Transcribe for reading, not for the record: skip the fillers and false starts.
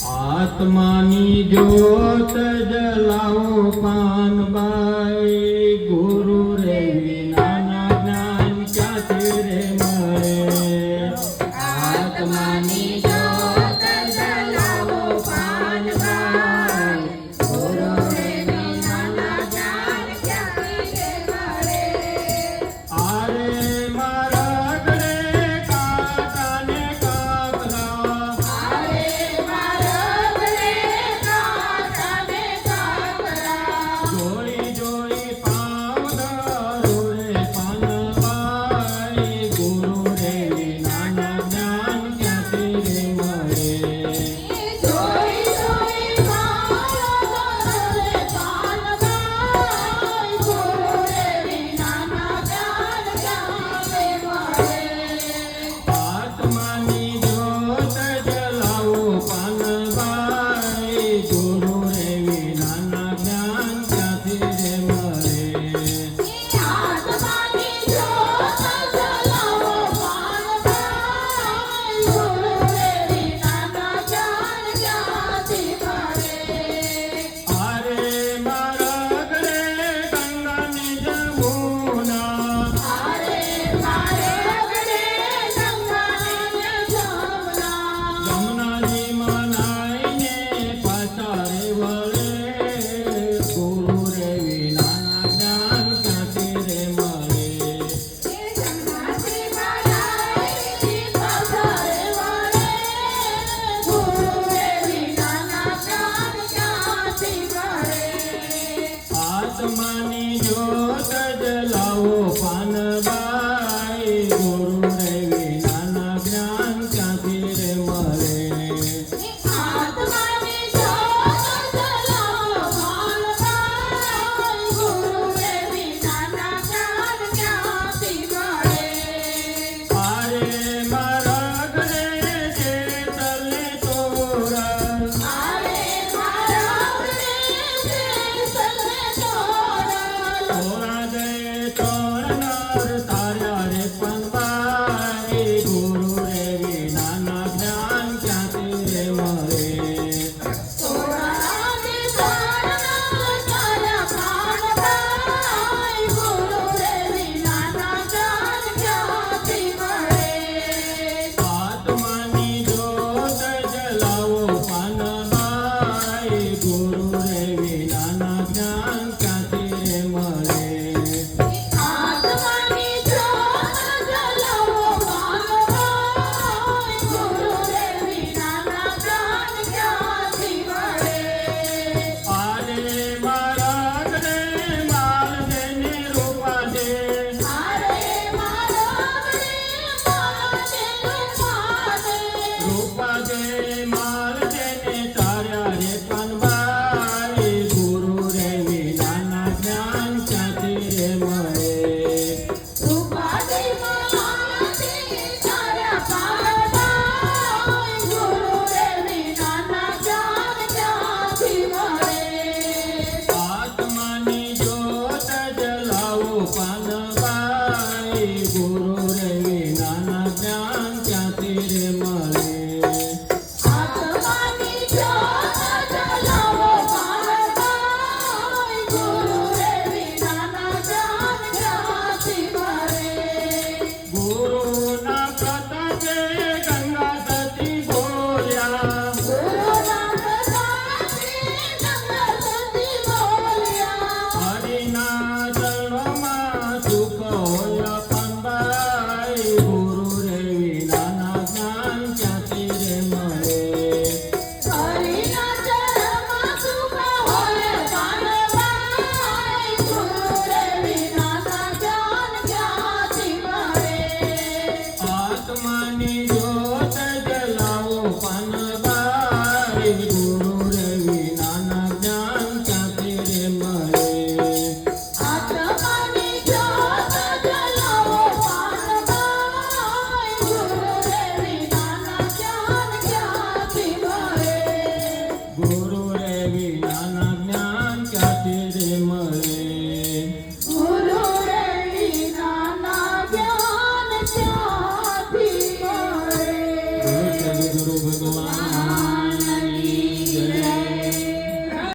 આત્માની જ્યોત જલાવો પાનબાઈ ગુરુ રે વિનાના જ્ઞાન ક્યાંથી રે મળે આત્માની જ્યોત જલાવો પાનબાઈ ગુરુ રે વિનાના જ્ઞાન ક્યાંથી રે મળે આરે મારા ગળે કાંટાને કાપરા જોઈ જોઈ પાવડારો રે પાનબાઈ ગુરુ રે વિનાના જ્ઞાન ક્યાંથી રે મળે જોઈ જોઈ પાનબાઈ ગુરુ રે વિનાના જ્ઞાન ક્યાંથી મળે આત્માની જ્યોત જલાવો પાનબાઈ ગુરુ રે વિનાના જ્ઞાન ક્યાંથી રે મળે આત્માની જ્યોત જલાવો પાનબાઈ ગુરુ રે વિનાના જ્ઞાન ક્યાંથી મળે આરે મારા ગળે ગંગાની જમુના આરે મારે ગળે ગંગાને જમના યમુનાજી મનાઈને પાછા રે વળે ગુરુ રે વિનાના જ્ઞાન ક્યાંથી રે મળે જમનાથી મનાઈ પાછળ વળે ગુરુ રે વિનાના જ્ઞાન ક્યાંથી મળે આત્માની જ્યોત જલાવો પાનબાઈ ગુરુ રે વિનાના જ્ઞાન ક્યાંથી રે મળે આત્માની જ્યોત જલાવો પાનબાઈ ગુરુ રે વિનાના જ્ઞાન ક્યાંથી મળે આરે મારા ગળે જેતલે તોરણ આરે મારા ગળે જેતલે તોરણ તોરા દે તોરનાર તાર્યા રે પાનબાઈ ગુરુ રે વિનાના જ્ઞાન ક્યાંથી રે મળે તોરણાને તારણા તારા પાનબાઈ ગુરુ રે વિનાના જ્ઞાન ક્યાંથી મળે આત્માની જ્યોત જલાવો પાનબાઈ ગુરુ રે વિનાના જ્ઞાન ક્યાંથી રે મળે આત્માની જ્યોત જલાવો પાનબાઈ ગુરુ રે વિનાના જ્ઞાન ક્યાંથી મળે આરે મારા ગળે માલ દેને રૂપા દે આરે મારા ગળે માલદેનું પાદે રૂપા દે માલ દેને તાર્યા રે પાનબાઈ ગુરુ રે વિનાના જ્ઞાન ક્યાંથી રે મળે રૂપાદે માલદે તારા પાનબાઈ ગુરુ રે વિનાના જ્ઞાન ક્યાંથી મળે આત્માની જ્યોત જલાવો પાનબાઈ ગુરુ રે વિનાના જ્ઞાન ક્યાંથી રે મળે આત્માની જ્યોત જલાવો પાનબાઈ ગુરુ રે વિનાના જ્ઞાન ક્યાંથી મળે ગુરુના પ્રતાપે ગંગા સતી બોલ્યા ગુરુના પ્રતાપે ગંગા સતી બોલ્યા હરિના ચરણોમાં સુખ હોય પાનબાઈ ગુરુ રે વિનાના જ્ઞાન ક્યાંથી ગુરુ ભગવાન